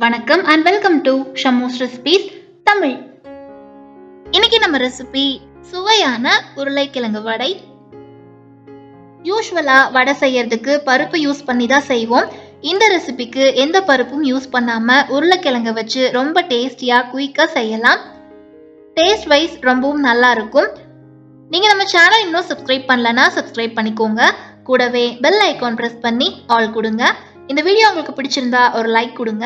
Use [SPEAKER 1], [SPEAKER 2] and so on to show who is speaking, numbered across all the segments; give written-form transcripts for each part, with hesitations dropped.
[SPEAKER 1] வணக்கம் and welcome to Shamu's recipes Tamil. இன்னைக்கு நம்ம ரெசிபி சுவையான உருளைக்கிழங்கு வடை. யூஸ்வலா வடை செய்யறதுக்கு பருப்பு யூஸ் பண்ணி தான் செய்வோம். இந்த ரெசிபிக்கு எந்த பருப்பும் யூஸ் பண்ணாம உருளைக்கிழங்கு வச்சு ரொம்ப டேஸ்டியா குயிக்கா செய்யலாம். டேஸ்ட் வைஸ் ரொம்பவும் நல்லா இருக்கும். நீங்க நம்ம சேனல் இன்னும் சப்ஸ்கிரைப் பண்ணலனா சப்ஸ்கிரைப் பண்ணிக்கோங்க. கூடவே பெல் ஐகான் பிரஸ் பண்ணி ஆல் கொடுங்க. இந்த வீடியோ உங்களுக்கு பிடிச்சிருந்தா ஒரு லைக் கொடுங்க.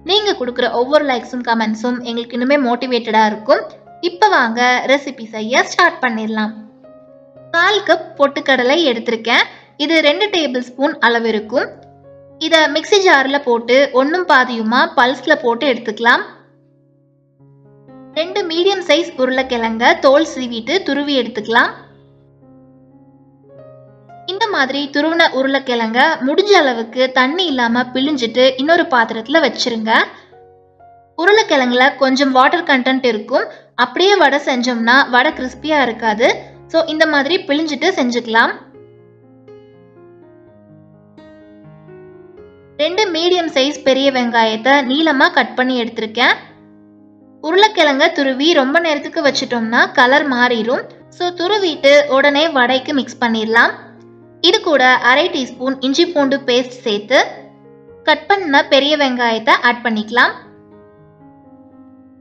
[SPEAKER 1] நீங்க கொடுக்குற ஒவ்வொரு லைக்ஸும் கமெண்ட்ஸும் எங்களுக்கு இன்னுமே மோட்டிவேட்டடா இருக்கும். இப்போ வாங்க ரெசிபி செய்ய ஸ்டார்ட் பண்ணிடலாம். 4 கப் பொட்டுக்கடலை எடுத்திருக்கேன். இது 2 டேபிள் ஸ்பூன் அளவு இருக்கும். இதை மிக்ஸி ஜாரில் போட்டு ஒன்றும் பாதியுமா பல்ஸ்ல போட்டு எடுத்துக்கலாம். 2 மீடியம் சைஸ் உருளைக்கிழங்க தோல் சீவிட்டு துருவி எடுத்துக்கலாம். இந்த மாதிரி துருவின உருளைக்கிழங்க முடிஞ்ச அளவுக்கு தண்ணி இல்லாம பிழிஞ்சிட்டு இன்னொரு பாத்திரத்துல வச்சிருங்க. உருளைக்கிழங்குல கொஞ்சம் வாட்டர் கண்டென்ட் இருக்கும். அப்படியே வடை செஞ்சோம்னா வடை கிறிஸ்பியா இருக்காது. ஸோ இந்த மாதிரி பிழிஞ்சிட்டு செஞ்சுக்கலாம். 2 மீடியம் சைஸ் பெரிய வெங்காயத்தை நீளமா கட் பண்ணி எடுத்திருக்கேன். உருளைக்கிழங்க துருவி ரொம்ப நேரத்துக்கு வச்சிட்டோம்னா கலர் மாறிடும். ஸோ துருவிட்டு உடனே வடைக்கு மிக்ஸ் பண்ணிடலாம். இது கூட 1/2 டீஸ்பூன் இஞ்சி பூண்டு பேஸ்ட் சேர்த்து கட் பண்ண பெரிய வெங்காயத்தை ஆட் பண்ணிக்கலாம்.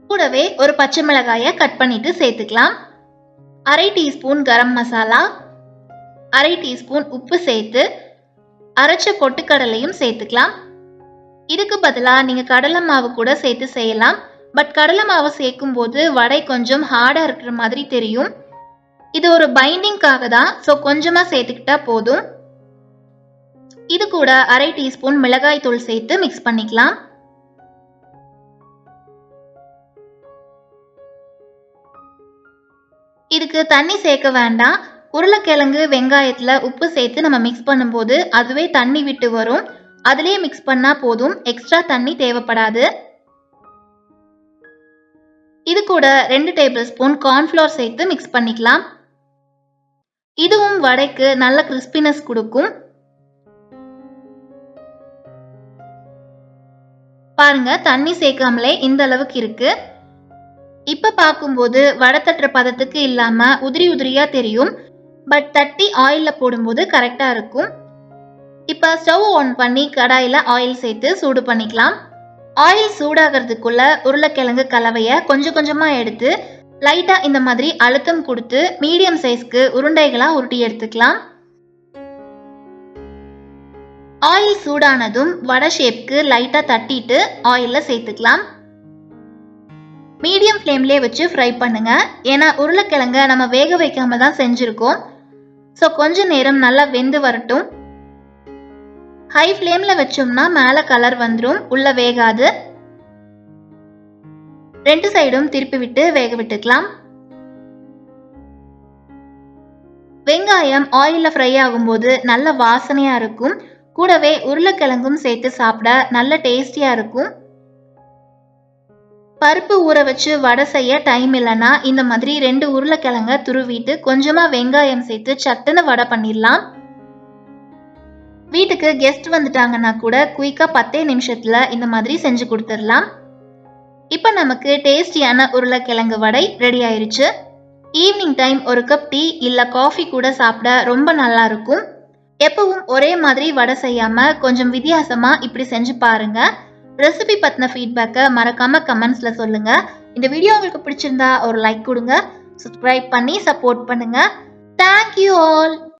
[SPEAKER 1] கூடவே ஒரு பச்சை மிளகாயை கட் பண்ணிட்டு சேர்த்துக்கலாம். 1/2 டீஸ்பூன் கரம் மசாலா, 1/2 டீஸ்பூன் உப்பு சேர்த்து அரைச்ச பொட்டுக்கடலையும் சேர்த்துக்கலாம். இதுக்கு பதிலாக நீங்கள் கடலை மாவு கூட சேர்த்து செய்யலாம். பட் கடலை மாவு சேர்க்கும் போது வடை கொஞ்சம் ஹார்டாக இருக்கிற மாதிரி தெரியும். இது ஒரு பைண்டிங்காக தான். ஸோ கொஞ்சமாக சேர்த்துக்கிட்டா போதும். இது கூட 1/2 டீஸ்பூன் மிளகாய் தூள் சேர்த்து மிக்ஸ் பண்ணிக்கலாம். இதுக்கு தண்ணி சேர்க்க வேண்டாம். உருளைக்கிழங்கு வெங்காயத்தில் உப்பு சேர்த்து நம்ம மிக்ஸ் பண்ணும்போது அதுவே தண்ணி விட்டு வரும். அதிலே மிக்ஸ் பண்ணால் போதும். எக்ஸ்ட்ரா தண்ணி தேவைப்படாது. இது கூட 2 டேபிள் ஸ்பூன் கார்ன்ஃப்ளவர் சேர்த்து மிக்ஸ் பண்ணிக்கலாம். இதுவும் வடைக்கு நல்ல கிறிஸ்பினஸ் கொடுக்கும். பாருங்க, தண்ணி சேர்க்காமலே இந்த அளவுக்கு இருக்கு. இப்ப பார்க்கும்போது வடை தட்டுற பதத்துக்கு இல்லாம உதிரி உதிரியா தெரியும். பட் தட்டி ஆயில்ல போடும்போது கரெக்டா இருக்கும். இப்ப ஸ்டவ் ஆன் பண்ணி கடாயில ஆயில் சேர்த்து சூடு பண்ணிக்கலாம். ஆயில் சூடாகிறதுக்குள்ள உருளைக்கிழங்கு கலவையை கொஞ்சம் கொஞ்சமா எடுத்து லைட்டா இந்த மாதிரி அழுத்தம் கொடுத்து மீடியம் சைஸ்க்கு உருண்டைகளா உருட்டி எடுத்துக்கலாம். ஆயில் சூடானதும் வடை ஷேப்க்கு லைட்டா தட்டிட்டு ஆயில்ல சேர்த்துக்கலாம். மீடியம் ஃப்ளேம்லேயே வச்சு ஃப்ரை பண்ணுங்க. ஏன்னா உருளைக்கிழங்க நம்ம வேக வைக்காம தான் செஞ்சிருக்கோம். ஸோ கொஞ்ச நேரம் நல்லா வெந்து வரட்டும். ஹை ஃப்ளேம்ல வச்சோம்னா மேலே கலர் வந்துடும், உள்ள வேகாது. 2 சைடும் திருப்பி விட்டு வேக விட்டுக்கலாம். வெங்காயம் ஆயில்ல ஃப்ரை ஆகும்போது நல்ல வாசனையா இருக்கும். கூடவே உருளைக்கிழங்கும் சேர்த்து சாப்பிட நல்ல டேஸ்டியா இருக்கும். பருப்பு ஊற வச்சு வடை செய்ய டைம் இல்லைன்னா இந்த மாதிரி 2 உருளைக்கிழங்க துருவிட்டு கொஞ்சமா வெங்காயம் சேர்த்து சட்டுன்னு வடை பண்ணிடலாம். வீட்டுக்கு கெஸ்ட் வந்துட்டாங்கன்னா கூட குயிக்கா 10 நிமிஷத்துல இந்த மாதிரி செஞ்சு கொடுத்துடலாம். இப்போ நமக்கு டேஸ்டியான உருளைக்கிழங்கு வடை ரெடி ஆயிருச்சு. ஈவினிங் டைம் ஒரு கப் டீ இல்லை காஃபி கூட சாப்பிட ரொம்ப நல்லா இருக்கும். எப்பவும் ஒரே மாதிரி வடை செய்யாம கொஞ்சம் வித்தியாசமா இப்படி செஞ்சு பாருங்க. ரெசிபி பத்தின ஃபீட்பேக்கை மறக்காம கமெண்ட்ஸ்ல சொல்லுங்க. இந்த வீடியோ உங்களுக்கு பிடிச்சிருந்தா ஒரு லைக் கொடுங்க. சப்ஸ்கிரைப் பண்ணி சப்போர்ட் பண்ணுங்க. Thank you all.